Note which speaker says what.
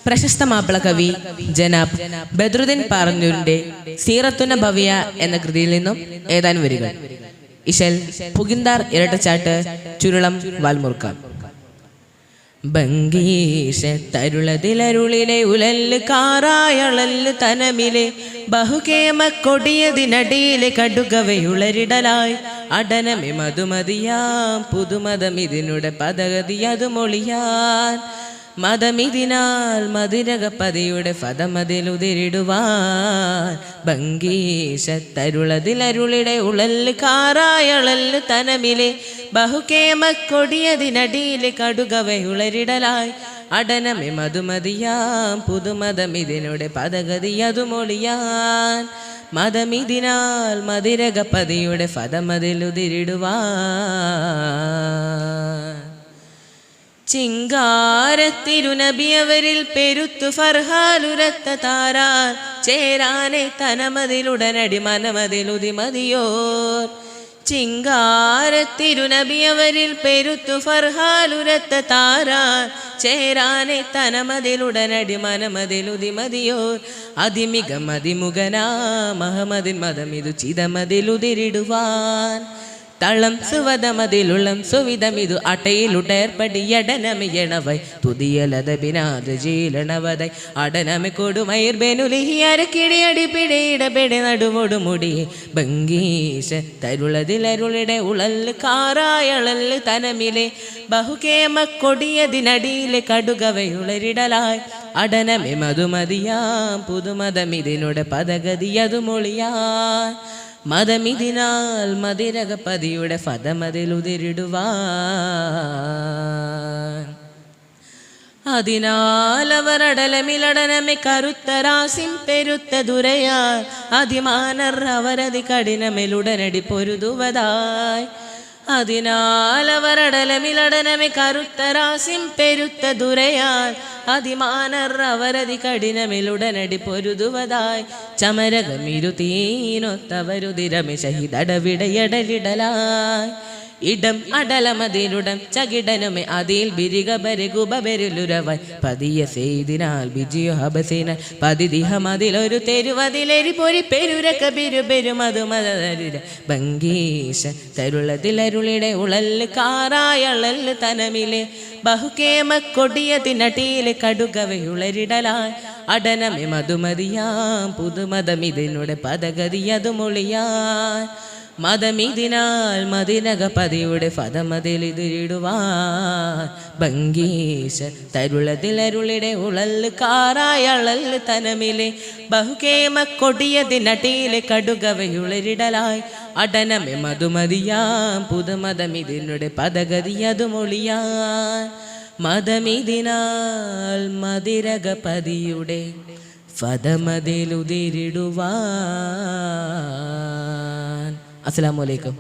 Speaker 1: പ്രശസ്ത മാപ്പിള കവി ജനാബ് ബദ്രുദ്ദീൻ പാറന്നൂരിന്റെ സീറത്തുൻ നബവിയ എന്ന കൃതിയിൽ നിന്നും ഏതാനും വരികൾ. ഇശൽ പുകിന്താർ ഇരട്ടച്ചാട്ട് ചുരുളം വാൽമുറുക്ക. ബംഗീഷത്തരുളതിലരുളിലെ ഉലല്ല് കാറായളല് തനമിലെ ബഹുകേമ കൊടിയതിനടിയിലെ കടുകവയുളരിടലായി അടനമെ മധുമതിയാം പുതുമതം ഇതിനുടെ പദഗതി അത് മൊളിയാൻ മതമിതിനാൽ മതിരകപ്പതിയുടെ ഫതമതിലുതിരിടുവാൻ ബംഗീഷത്തരുളതിലരുളിടെ ഉളല്ല് കാറായളല് തനമിലെ ബഹുകേമ കൊടിയതിനടിയിലെ കടുകവയുളരിടലായി അടനമെ മധുമതിയാം പുതുമതം ഇതിനുടെ പദഗതി അതു മൊളിയാൻ മതമിതിനാൽ മതിരകപ്പതിയുടെ ഫതമതിലുതിരിടുവാൻ ചിങ്കാരത്തിരുനബിയവരിൽ പെരുത്തു ഫർഹാലുരത്ത താരാൻ ചേരാനെ തനമതിലുടനടി മനമതിലുതിമതിയോർ ചിങ്കാരത്തിരുനബിയവരിൽ പെരുത്തു ഫർഹാലുരത്ത താരാൻ ചേരാനെ തനമതിലുടനടി മനമതിലുതിമതിയോർ അതിമിക മതിമുഖനാ മഹമദിൻ മതമിതു ചിതമതിലുതിരിടുവാൻ തളം സുവതമതിലുളം സുവിധമിതു അട്ടയിലുടേർപ്പടിയടനമിയണവൈ തുതിയലതബിനാദ ജീലണവതൈ അടനമെ കൊടുമയിർ ബെനുലിഹിയരക്കിടിയടി പിടിയിടപെടി നടുമൊടുമുടി ബംഗീഷ തരുളതിലരുളിടെ ഉളല്ല് കാറായളല് തനമിലെ ബഹുകേമ കൊടിയതിനടിയിലെ കടുകവയുളരിടലായി അടനമെ മധുമതിയാം പുതുമതമിതിനുടെ പദഗതി അതു മൊളിയാൻ മതമിതിനാൽ മതിരകപ്പതിയുടെ ഫതമതിലുതിരിടുവാൻ അതിനാൽ അവരടലമിലടനമെ കരുത്തരാസിം പെരുത്ത ദുരയാൽ അതിമാനർ അവരതി കഠിനമെലുടനടി പൊരുതുവതായി അതിനാൽ അവരടലമിലടനമെ കരുത്തരാസിം പെരുത്ത ദുരയാൽ അതിമാനർ അവരതി കഠിനമെലുടനടി പൊരുതുവതായി ചമരകമിരുതീനൊത്തവരുതിരമെ ശഹിദടവിടയടലിടലായി ഇടം അടലമതിലുടം ചകിടനുമെ അതിൽ ബിരികബരകുബരുലുരവായി പതിയ സെയ്തിനാൽ ബിജിയോ ഹബസേന പതിദിഹമതിലൊരു തെരുവതിലെരി പൊരി പെരുരക ബിരുബെരുമതു മതരുര ബംഗീഷ തരുളതിലരുളിടെ ഉളല്ല് കാറായളല് തനമിലെ ബഹുകേമ കൊടിയതിനടിയിലെ കടുകവയുളരിടലായി അടനമെ മധുമതിയാം പുതുമതമിതിനുടെ പദഗതി അതു മൊളിയാൻ മതമിതിനാൽ മതിനകപതിയുടെ ഫതമതിലിതിരിടുവാൻ ബംഗീഷ തരുളതിലരുളിടെ ഉളല്ല് കാറായളല് തനമിലെ ബഹുകേമ കൊടിയതിനടിയിലെ കടുകവയുളരിടലായി അടനമെ മധുമതിയാം പുതുമതമിതിനുടെ പദഗതി അതു മൊളിയാൻ മതമിതിനാൽ മതിരകപതിയുടെ ഫതമതിലുതിരിടുവാൻ. അസ്സലാമു അലൈക്കും.